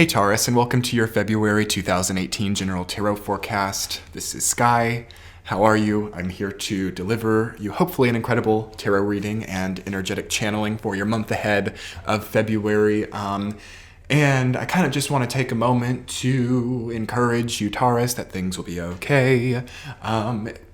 Hey Taurus, and welcome to your February 2018 General Tarot Forecast. This is Sky. How are you? I'm here to deliver you hopefully an incredible tarot reading and energetic channeling for your month ahead of February. And I kind of just want to take a moment to encourage you, Taurus, that things will be okay.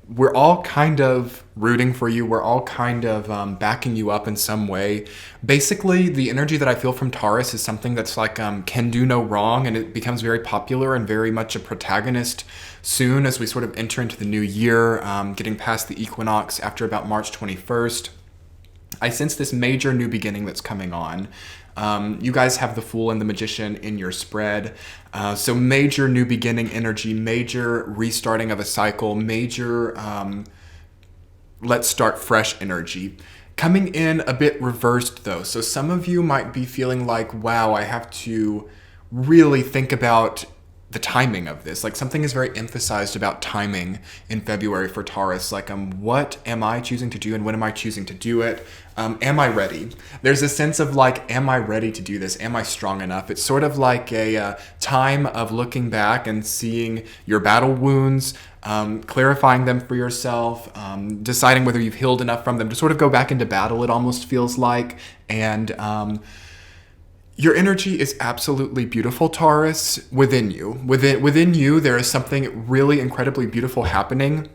We're all kind of rooting for you. We're all kind of backing you up in some way. Basically, the energy that I feel from Taurus is something that's like can do no wrong, and it becomes very popular and very much a protagonist soon as we sort of enter into the new year, getting past the Equinox after about March 21st. I sense this major new beginning that's coming on. You guys have the Fool and the Magician in your spread. So major new beginning energy, major restarting of a cycle, major let's start fresh energy. Coming in a bit reversed though. So some of you might be feeling like, wow, I have to really think about the timing of this. Like something is very emphasized about timing in February for Taurus. Like, what am I choosing to do and when am I choosing to do it? Am I ready? There's a sense of like, am I ready to do this? Am I strong enough? It's sort of like a time of looking back and seeing your battle wounds, clarifying them for yourself, deciding whether you've healed enough from them to sort of go back into battle, it almost feels like. And your energy is absolutely beautiful, Taurus, within you. Within you, there is something really incredibly beautiful happening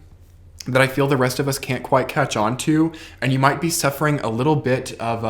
that I feel the rest of us can't quite catch on to. And you might be suffering a little bit of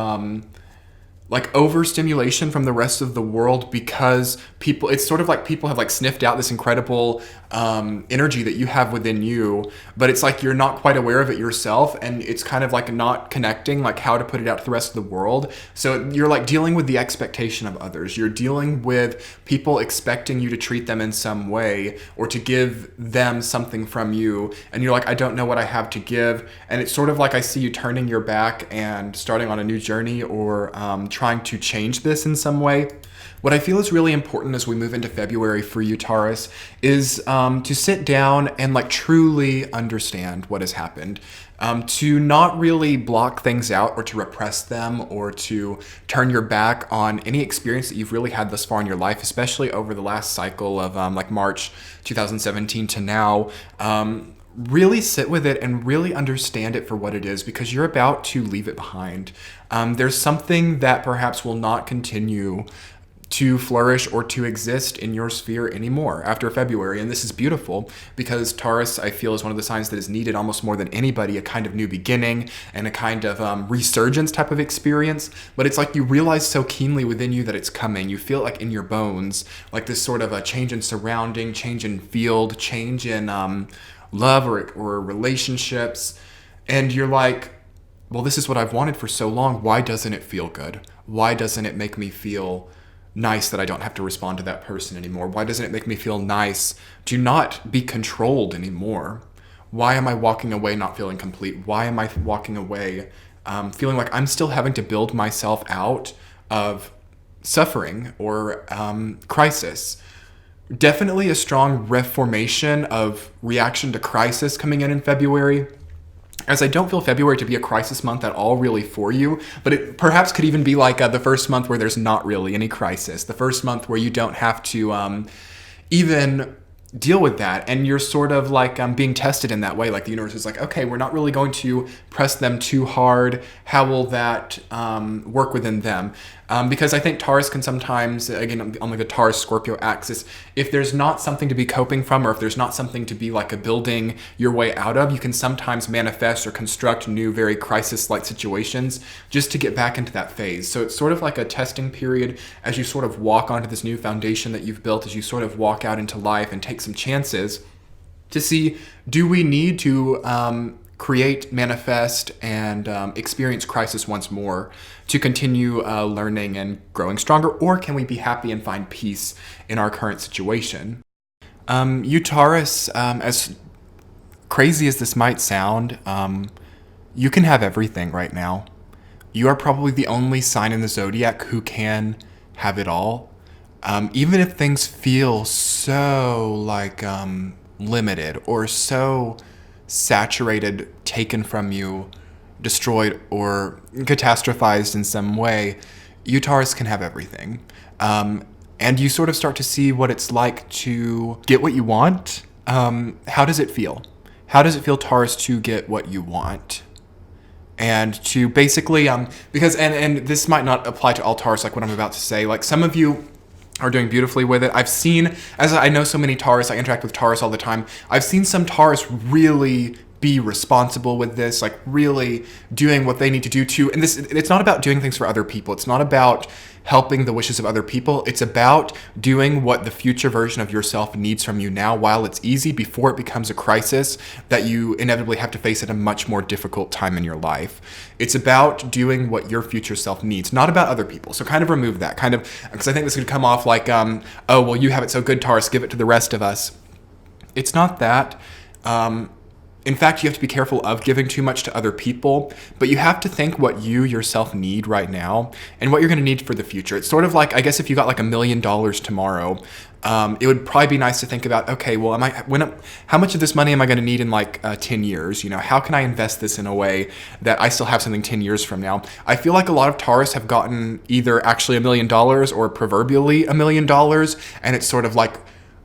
like overstimulation from the rest of the world because it's sort of like people have like sniffed out this incredible energy that you have within you, but it's like you're not quite aware of it yourself, and it's kind of like not connecting like how to put it out to the rest of the world. So you're like dealing with the expectation of others. You're dealing with people expecting you to treat them in some way or to give them something from you, and you're like, I don't know what I have to give. And it's sort of like I see you turning your back and starting on a new journey or trying to change this in some way. What I feel is really important as we move into February for you, Taurus, is to sit down and like truly understand what has happened. To not really block things out or to repress them or to turn your back on any experience that you've really had thus far in your life, especially over the last cycle of like March 2017 to now. Really sit with it and really understand it for what it is, because you're about to leave it behind. There's something that perhaps will not continue to flourish or to exist in your sphere anymore after February. And this is beautiful because Taurus, I feel, is one of the signs that is needed almost more than anybody, a kind of new beginning and a kind of resurgence type of experience. But it's like you realize so keenly within you that it's coming. You feel like in your bones, like this sort of a change in surrounding, change in field, change in love or relationships. And you're like, well, this is what I've wanted for so long. Why doesn't it feel good? Why doesn't it make me feel nice that I don't have to respond to that person anymore? Why doesn't it make me feel nice to not be controlled anymore? Why am I walking away not feeling complete? Why am I walking away feeling like I'm still having to build myself out of suffering or crisis? Definitely a strong reformation of reaction to crisis coming in February, as I don't feel February to be a crisis month at all really for you, but it perhaps could even be like the first month where there's not really any crisis, the first month where you don't have to even deal with that, and you're sort of like being tested in that way. Like the universe is like, okay, we're not really going to press them too hard. How will that work within them? Because I think Taurus can sometimes, again, on like the Taurus-Scorpio axis, if there's not something to be coping from, or if there's not something to be like a building your way out of, you can sometimes manifest or construct new, very crisis-like situations just to get back into that phase. So it's sort of like a testing period as you sort of walk onto this new foundation that you've built, as you sort of walk out into life and take some chances to see, do we need to create, manifest, and experience crisis once more to continue learning and growing stronger, or can we be happy and find peace in our current situation? You Taurus, as crazy as this might sound, you can have everything right now. You are probably the only sign in the zodiac who can have it all. Even if things feel so like limited or so saturated, taken from you, destroyed, or catastrophized in some way, you Taurus can have everything. and you sort of start to see what it's like to get what you want. How does it feel? How does it feel, Taurus, to get what you want? And to basically, because, and this might not apply to all Taurus, like what I'm about to say, like some of you are doing beautifully with it. I've seen, as I know so many Taurus, I interact with Taurus all the time, I've seen some Taurus really be responsible with this, like really doing what they need to do to, and this, it's not about doing things for other people. It's not about helping the wishes of other people. It's about doing what the future version of yourself needs from you now while it's easy, before it becomes a crisis that you inevitably have to face at a much more difficult time in your life. It's about doing what your future self needs, not about other people. So kind of remove that, kind of, because I think this could come off like, oh, well, you have it so good, Taurus, give it to the rest of us. It's not that. In fact, you have to be careful of giving too much to other people, but you have to think what you yourself need right now and what you're going to need for the future. It's sort of like, I guess if you got like $1 million tomorrow, it would probably be nice to think about, okay, well, how much of this money am I going to need in like 10 years? You know, how can I invest this in a way that I still have something 10 years from now? I feel like a lot of Taurus have gotten either actually $1 million or proverbially $1 million, and it's sort of like,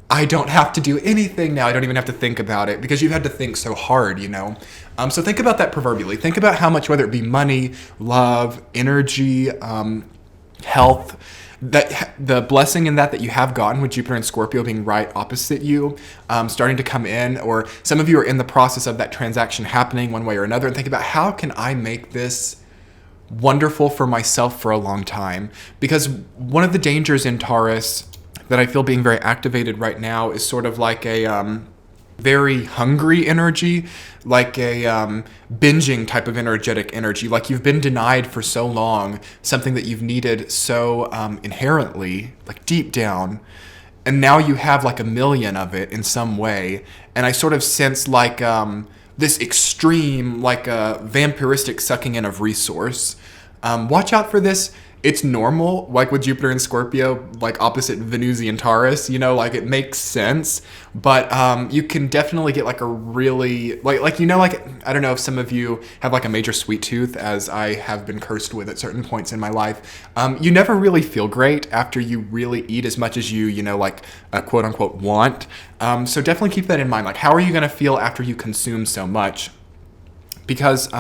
I don't have to do anything now. I don't even have to think about it because you've had to think so hard, you know? So think about that proverbially. Think about how much, whether it be money, love, energy, health, that the blessing in that you have gotten with Jupiter and Scorpio being right opposite you, starting to come in, or some of you are in the process of that transaction happening one way or another, and think about, how can I make this wonderful for myself for a long time? Because one of the dangers in Taurus that I feel being very activated right now is sort of like a very hungry energy, like a binging type of energetic energy. Like you've been denied for so long something that you've needed so inherently, like deep down, and now you have like 1 million of it in some way. And I sort of sense like this extreme, like a vampiristic sucking in of resource. Watch out for this. It's normal, like with Jupiter and Scorpio, like opposite Venusian Taurus, you know, like it makes sense, but you can definitely get like a really, like, you know, like, I don't know if some of you have like a major sweet tooth, as I have been cursed with at certain points in my life. You never really feel great after you really eat as much as you know, like quote unquote want. So definitely keep that in mind. Like, how are you going to feel after you consume so much? Because,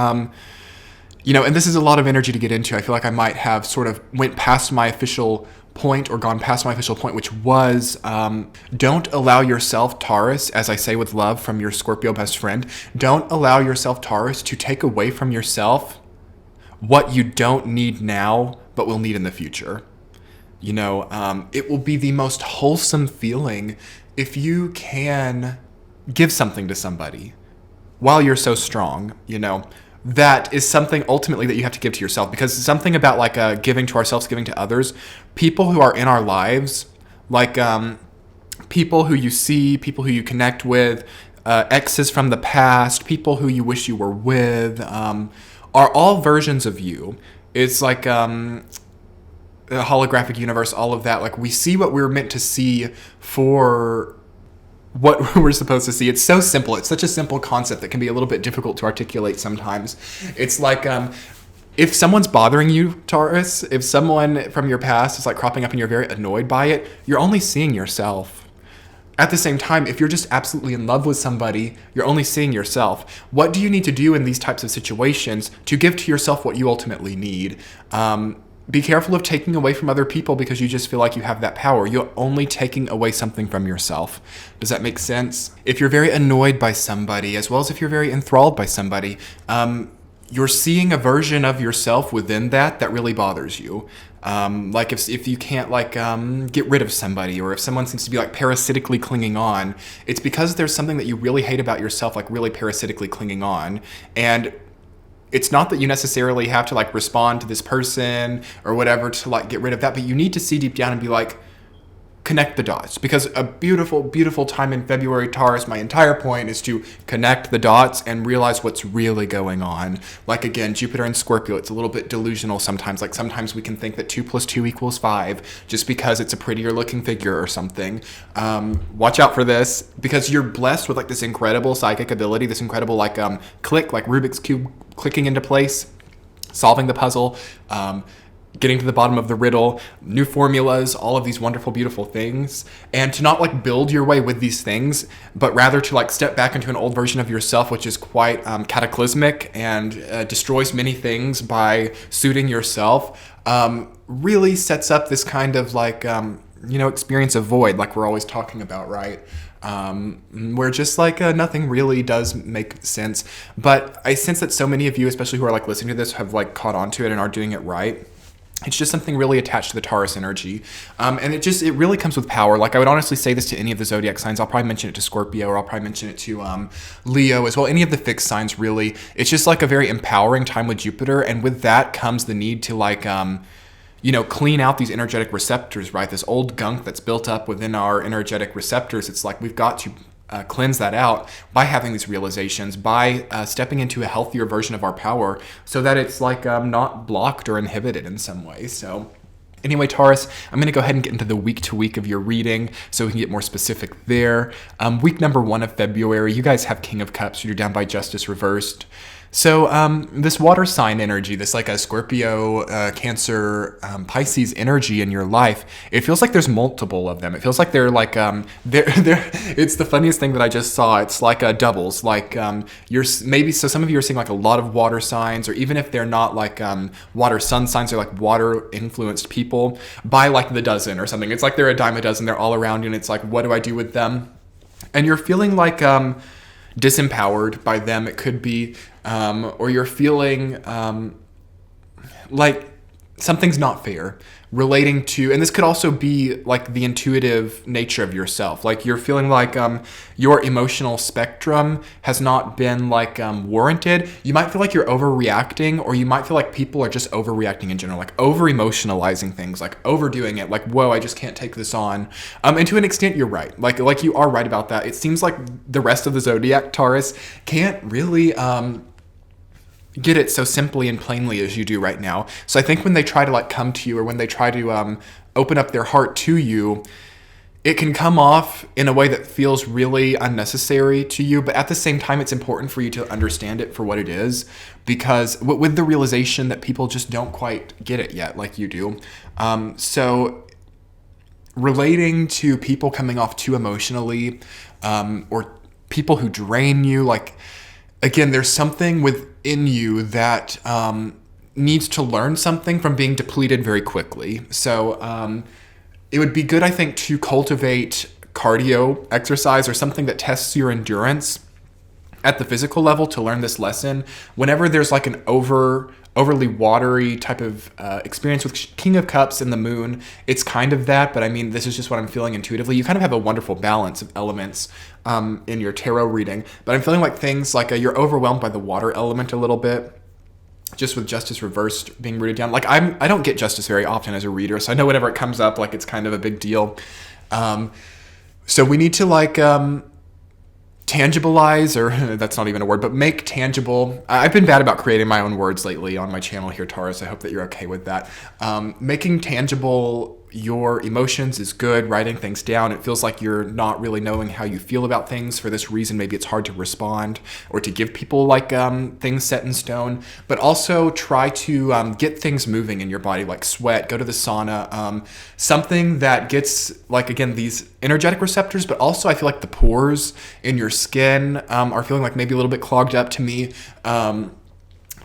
you know, and this is a lot of energy to get into. I feel like I might have sort of went past my official point, or gone past my official point, which was don't allow yourself, Taurus, as I say with love from your Scorpio best friend, don't allow yourself, Taurus, to take away from yourself what you don't need now, but will need in the future. You know, it will be the most wholesome feeling if you can give something to somebody while you're so strong, you know. That is something ultimately that you have to give to yourself, because something about like giving to ourselves, giving to others, people who are in our lives, like people who you see, people who you connect with, exes from the past, people who you wish you were with, are all versions of you. It's like a holographic universe, all of that. Like we see what we're meant to see for what we're supposed to see. It's so simple. It's such a simple concept that can be a little bit difficult to articulate sometimes. It's like if someone's bothering you, Taurus, if someone from your past is like cropping up and you're very annoyed by it, you're only seeing yourself. At the same time, if you're just absolutely in love with somebody, you're only seeing yourself. What do you need to do in these types of situations to give to yourself what you ultimately need? Be careful of taking away from other people because you just feel like you have that power. You're only taking away something from yourself. Does that make sense? If you're very annoyed by somebody, as well as if you're very enthralled by somebody, you're seeing a version of yourself within that really bothers you. Like if you can't like get rid of somebody, or if someone seems to be like parasitically clinging on, it's because there's something that you really hate about yourself, like really parasitically clinging on. And it's not that you necessarily have to like respond to this person or whatever to like get rid of that, but you need to see deep down and be like, connect the dots. Because a beautiful, beautiful time in February, Taurus, my entire point is to connect the dots and realize what's really going on. Like again, Jupiter and Scorpio, it's a little bit delusional sometimes. Like sometimes we can think that 2 + 2 = 5 just because it's a prettier looking figure or something. Watch out for this, because you're blessed with like this incredible psychic ability, this incredible like click, like Rubik's Cube clicking into place, solving the puzzle. getting to the bottom of the riddle, new formulas, all of these wonderful, beautiful things, and to not like build your way with these things, but rather to like step back into an old version of yourself, which is quite cataclysmic and destroys many things by suiting yourself, really sets up this kind of like, experience of void, like we're always talking about, right? Where just like nothing really does make sense. But I sense that so many of you, especially who are like listening to this, have like caught on to it and are doing it right. It's just something really attached to the Taurus energy. And it really comes with power. Like I would honestly say this to any of the zodiac signs. I'll probably mention it to Scorpio, or I'll probably mention it to Leo as well. Any of the fixed signs, really. It's just like a very empowering time with Jupiter. And with that comes the need to like, clean out these energetic receptors, right? This old gunk that's built up within our energetic receptors. It's like we've got to cleanse that out by having these realizations, by stepping into a healthier version of our power, so that it's like not blocked or inhibited in some way. So anyway, Taurus, I'm going to go ahead and get into the week to week of your reading so we can get more specific there. Week number 1 of February, you guys have King of Cups. You're down by Justice reversed. So this water sign energy, this like a Scorpio, Cancer, Pisces energy in your life, it feels like there's multiple of them. It feels like they're like, it's the funniest thing that I just saw. It's like doubles, like so some of you are seeing like a lot of water signs, or even if they're not like water sun signs, they're like water influenced people by like the dozen or something. It's like they're a dime a dozen, they're all around you, and it's like, what do I do with them? And you're feeling like disempowered by them. It could be, or you're feeling like something's not fair relating to, and this could also be like the intuitive nature of yourself. Like you're feeling like your emotional spectrum has not been like warranted. You might feel like you're overreacting, or you might feel like people are just overreacting in general, like over emotionalizing things, like overdoing it, like, whoa, I just can't take this on. And to an extent, you're right. Like you are right about that. It seems like the rest of the zodiac, Taurus, can't really get it so simply and plainly as you do right now. So I think when they try to like come to you, or when they try to open up their heart to you, it can come off in a way that feels really unnecessary to you. But at the same time, it's important for you to understand it for what it is, because with the realization that people just don't quite get it yet like you do. So relating to people coming off too emotionally, or people who drain you, like, again, there's something within you that needs to learn something from being depleted very quickly. So it would be good, I think, to cultivate cardio exercise or something that tests your endurance at the physical level to learn this lesson. Whenever there's like an overly watery type of experience with King of Cups and the Moon, it's kind of that, but I mean, this is just what I'm feeling intuitively. You kind of have a wonderful balance of elements in your tarot reading, but I'm feeling like things like you're overwhelmed by the water element a little bit, just with Justice reversed being rooted down. Like I don't get Justice very often as a reader, so I know whenever it comes up, like it's kind of a big deal. So we need to like tangibilize, or that's not even a word, but make tangible. I've been bad about creating my own words lately on my channel here, Taurus. I hope that you're okay with that. Making tangible your emotions is good. Writing things down, it feels like you're not really knowing how you feel about things. For this reason, maybe it's hard to respond or to give people like things set in stone. But also try to get things moving in your body, like sweat, go to the sauna, something that gets, like, again, these energetic receptors, but also I feel like the pores in your skin are feeling like maybe a little bit clogged up to me.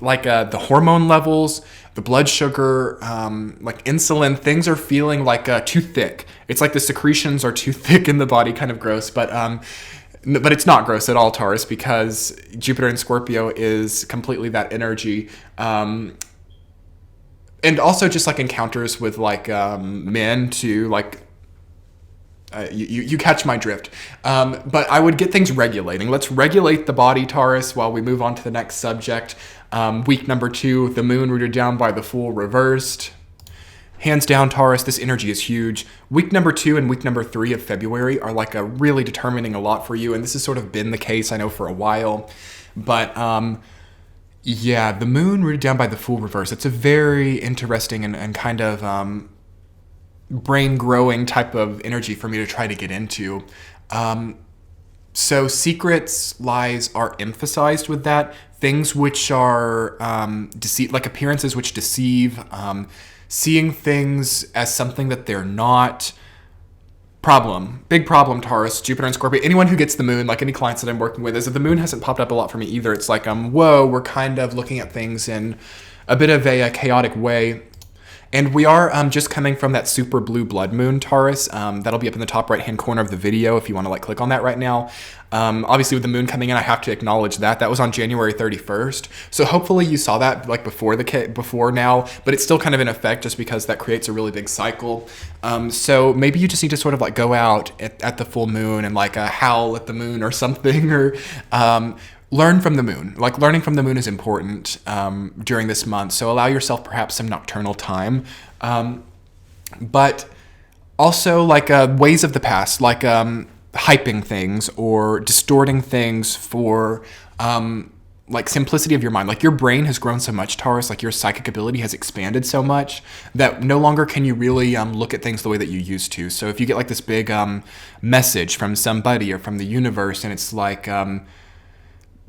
Like the hormone levels, the blood sugar, like insulin, things are feeling like too thick. It's like the secretions are too thick in the body, kind of gross, but it's not gross at all, Taurus, because Jupiter in Scorpio is completely that energy. And also just like encounters with like men too, like you catch my drift. But I would get things regulating. Let's regulate the body, Taurus, while we move on to the next subject. Week number 2, the Moon rooted down by the Fool reversed. Hands down, Taurus, this energy is huge. Week number 2 and week number 3 of February are like really determining a lot for you. And this has sort of been the case, I know, for a while. But yeah, the Moon rooted down by the Fool reversed. It's a very interesting and kind of brain growing type of energy for me to try to get into. So secrets, lies are emphasized with that. Things which are like appearances which deceive, seeing things as something that they're not. Big problem, Taurus, Jupiter and Scorpio. Anyone who gets the moon, like any clients that I'm working with, is that the moon hasn't popped up a lot for me either. It's like, whoa, we're kind of looking at things in a bit of a chaotic way. And we are just coming from that super blue blood moon, Taurus. That'll be up in the top right-hand corner of the video if you want to click on that right now. Obviously, with the moon coming in, I have to acknowledge that. That was on January 31st. So hopefully you saw that before now, but it's still kind of in effect just because that creates a really big cycle. So maybe you just need to sort of go out at the full moon and howl at the moon or something, or learn from the moon. Learning from the moon is important during this month. So allow yourself perhaps some nocturnal time. But also ways of the past, hyping things or distorting things for simplicity of your mind. Your brain has grown so much, Taurus, your psychic ability has expanded so much that no longer can you really look at things the way that you used to. So if you get this big message from somebody or from the universe, and it's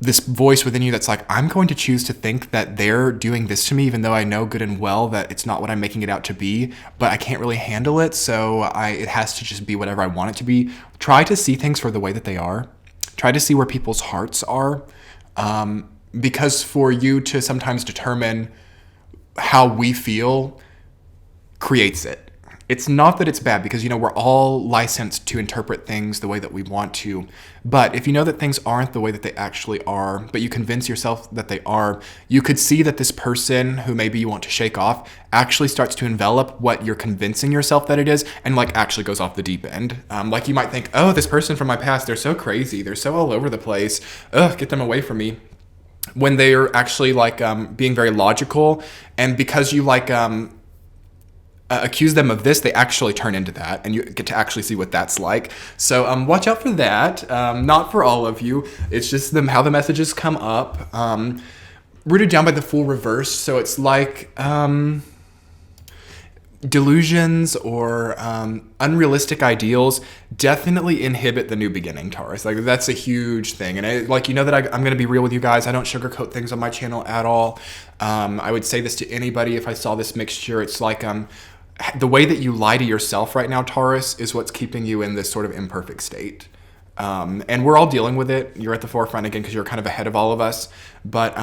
this voice within you that's I'm going to choose to think that they're doing this to me, even though I know good and well that it's not what I'm making it out to be, but I can't really handle it, so it has to just be whatever I want it to be. Try to see things for the way that they are. Try to see where people's hearts are, because for you to sometimes determine how we feel creates it. It's not that it's bad, because, we're all licensed to interpret things the way that we want to. But if you know that things aren't the way that they actually are, but you convince yourself that they are, you could see that this person who maybe you want to shake off actually starts to envelop what you're convincing yourself that it is, and actually goes off the deep end. You might think, oh, this person from my past, they're so crazy. They're so all over the place. Ugh, get them away from me. When they're actually being very logical, and because you accuse them of this, they actually turn into that, and you get to actually see what that's like. So watch out for that. Not for all of you. It's just how the messages come up. Rooted down by the Fool reverse. So it's delusions or unrealistic ideals definitely inhibit the new beginning, Taurus. That's a huge thing. And that I'm going to be real with you guys. I don't sugarcoat things on my channel at all. I would say this to anybody if I saw this mixture. It's the way that you lie to yourself right now, Taurus, is what's keeping you in this sort of imperfect state. And we're all dealing with it. You're at the forefront again because you're kind of ahead of all of us. But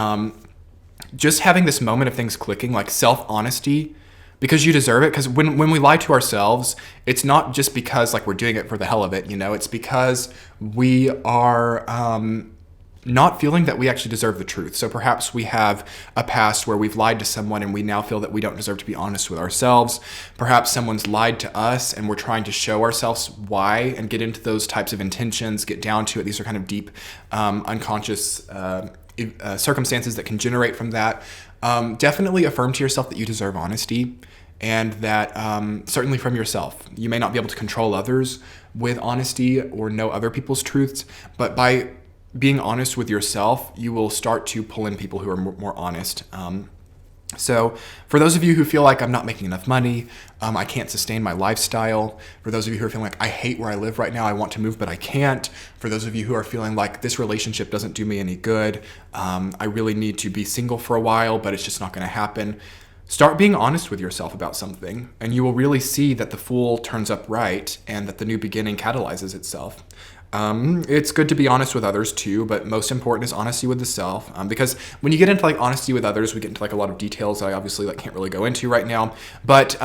just having this moment of things clicking, self-honesty, because you deserve it. Because when we lie to ourselves, it's not just because we're doing it for the hell of it, It's because we are not feeling that we actually deserve the truth. So perhaps we have a past where we've lied to someone and we now feel that we don't deserve to be honest with ourselves. Perhaps someone's lied to us and we're trying to show ourselves why and get into those types of intentions, get down to it. These are kind of deep, unconscious circumstances that can generate from that. Definitely affirm to yourself that you deserve honesty, and that certainly from yourself. You may not be able to control others with honesty or know other people's truths, but by being honest with yourself, you will start to pull in people who are more honest. So for those of you who feel I'm not making enough money, I can't sustain my lifestyle, for those of you who are feeling I hate where I live right now, I want to move but I can't, for those of you who are feeling this relationship doesn't do me any good, I really need to be single for a while but it's just not going to happen, start being honest with yourself about something, and you will really see that the Fool turns up right and that the new beginning catalyzes itself. It's good to be honest with others too, but most important is honesty with the self. Because when you get into honesty with others, we get into a lot of details that I obviously can't really go into right now. But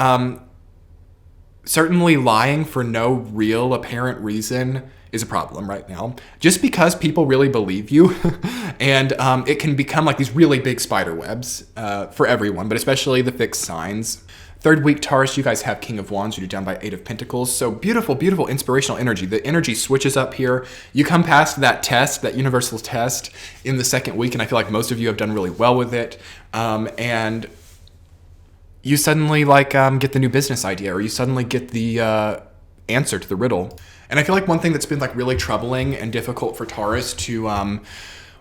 certainly lying for no real apparent reason is a problem right now. Just because people really believe you, and it can become these really big spider webs for everyone, but especially the fixed signs. Third week, Taurus, you guys have King of Wands. You're down by 8 of Pentacles. So beautiful, beautiful inspirational energy. The energy switches up here. You come past that test, that universal test in the second week, and I feel most of you have done really well with it. And you suddenly get the new business idea, or you suddenly get the answer to the riddle. And I feel one thing that's been really troubling and difficult for Taurus to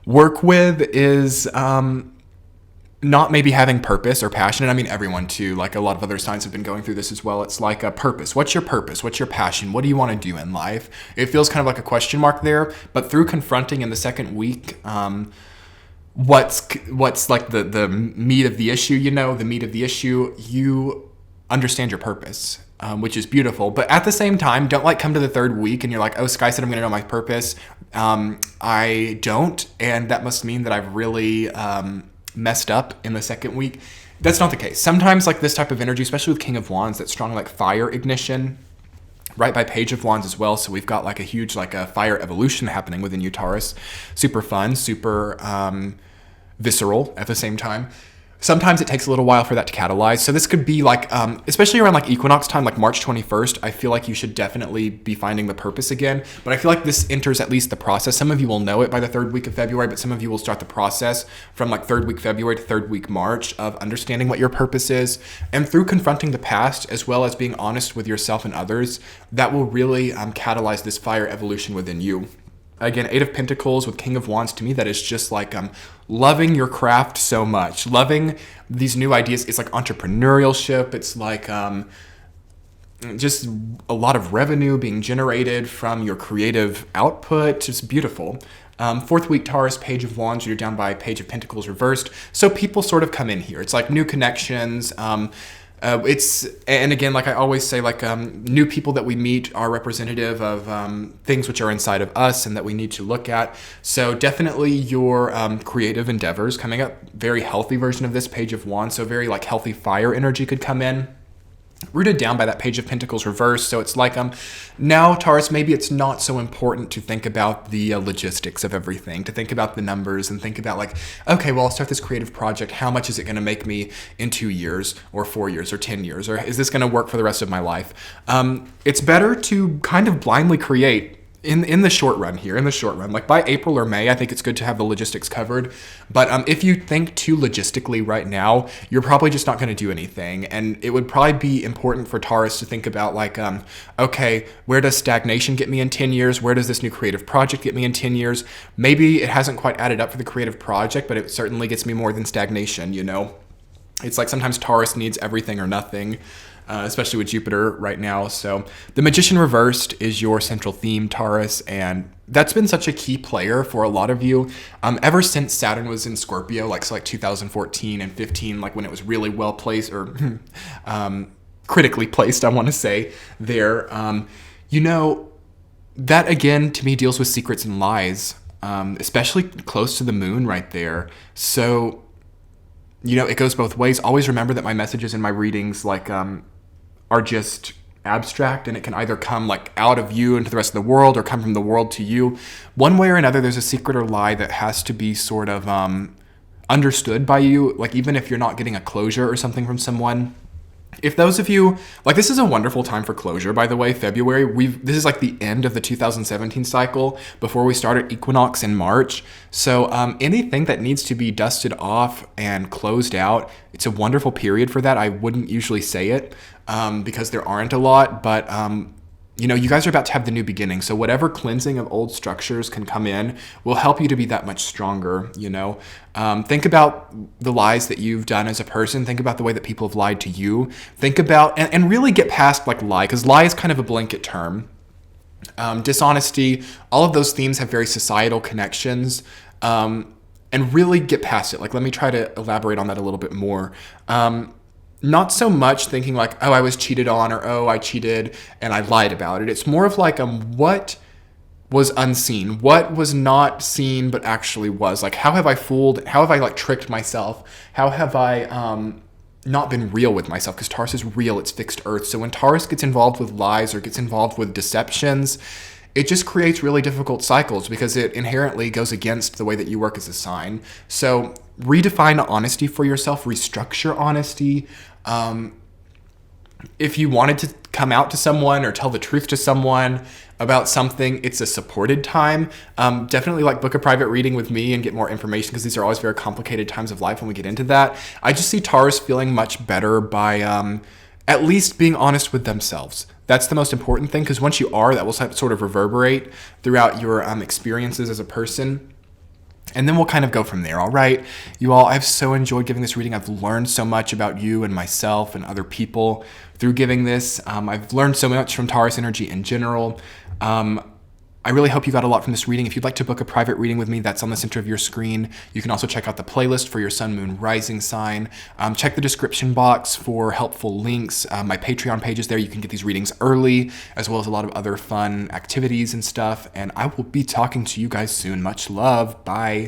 work with is not maybe having purpose or passion. And I mean everyone too, a lot of other signs have been going through this as well. It's a purpose. What's your purpose? What's your passion? What do you want to do in life? It feels kind of a question mark there, but through confronting in the second week, what's the meat of the issue, the meat of the issue, you understand your purpose, which is beautiful. But at the same time, don't like come to the third week and you're like, oh, Sky said I'm going to know my purpose. I don't, and that must mean that I've really messed up in the second week. That's not the case. Sometimes like this type of energy, especially with King of Wands, that's strong like fire ignition, right by Page of Wands as well. So we've got like a huge like a fire evolution happening within you, Taurus. Super fun, super visceral at the same time. Sometimes it takes a little while for that to catalyze. So this could be like, especially around like Equinox time, like March 21st, I feel like you should definitely be finding the purpose again. But I feel like this enters at least the process. Some of you will know it by the third week of February, but some of you will start the process from like third week February to third week March of understanding what your purpose is. And through confronting the past, as well as being honest with yourself and others, that will really catalyze this fire evolution within you. Again, Eight of Pentacles with King of Wands, to me, that is just like loving your craft so much. Loving these new ideas. It's like entrepreneurship. It's like just a lot of revenue being generated from your creative output. Just beautiful. Fourth week Taurus, Page of Wands, you're down by Page of Pentacles reversed. So people sort of come in here. It's like new connections. And again, like I always say, like new people that we meet are representative of things which are inside of us and that we need to look at. So definitely your creative endeavors coming up. Very healthy version of this Page of Wands. So very like healthy fire energy could come in. Rooted down by that Page of Pentacles reversed. So it's like now, Taurus, maybe it's not so important to think about the logistics of everything, to think about the numbers and think about like, okay, well, I'll start this creative project. How much is it going to make me in 2 years or 4 years or 10 years? Or is this going to work for the rest of my life? It's better to kind of blindly create in the short run here, like by April or May, I think it's good to have the logistics covered. But if you think too logistically right now, you're probably just not going to do anything. And it would probably be important for Taurus to think about like, okay, where does stagnation get me in 10 years? Where does this new creative project get me in 10 years? Maybe it hasn't quite added up for the creative project, but it certainly gets me more than stagnation, you know? It's like sometimes Taurus needs everything or nothing. Especially with Jupiter right now. So the Magician reversed is your central theme, Taurus, and that's been such a key player for a lot of you ever since Saturn was in Scorpio, like 2014 and 15, like when it was really well placed or critically placed, I want to say there. You know, that again to me deals with secrets and lies, especially close to the moon right there. So, you know, it goes both ways. Always remember that my messages in my readings like are just abstract, and it can either come like out of you into the rest of the world or come from the world to you. One way or another, there's a secret or lie that has to be sort of understood by you, like even if you're not getting a closure or something from someone. If those of you, like this is a wonderful time for closure, by the way, February, this is like the end of the 2017 cycle before we started Equinox in March. So anything that needs to be dusted off and closed out, it's a wonderful period for that. I wouldn't usually say it because there aren't a lot, but you know, you guys are about to have the new beginning. So whatever cleansing of old structures can come in will help you to be that much stronger, you know. Think about the lies that you've done as a person. Think about the way that people have lied to you. Think about, and really get past like lie, because lie is kind of a blanket term. Dishonesty, all of those themes have very societal connections. And really get past it. Like, let me try to elaborate on that a little bit more. Not so much thinking like, oh, I was cheated on, or oh, I cheated and I lied about it. It's more of like, what was unseen? What was not seen but actually was? Like, how have I fooled? How have I like tricked myself? How have I not been real with myself? Because Taurus is real, it's fixed earth. So when Taurus gets involved with lies or gets involved with deceptions, it just creates really difficult cycles because it inherently goes against the way that you work as a sign. So redefine honesty for yourself, restructure honesty. If you wanted to come out to someone or tell the truth to someone about something, it's a supported time. Definitely like book a private reading with me and get more information, because these are always very complicated times of life when we get into that. I just see Taurus feeling much better by at least being honest with themselves. That's the most important thing, because once you are, that will sort of reverberate throughout your experiences as a person. And then we'll kind of go from there, all right? You all, I've so enjoyed giving this reading. I've learned so much about you and myself and other people through giving this. I've learned so much from Taurus energy in general. I really hope you got a lot from this reading. If you'd like to book a private reading with me, that's on the center of your screen. You can also check out the playlist for your sun, moon, rising sign. Check the description box for helpful links. My Patreon page is there. You can get these readings early, as well as a lot of other fun activities and stuff. And I will be talking to you guys soon. Much love. Bye.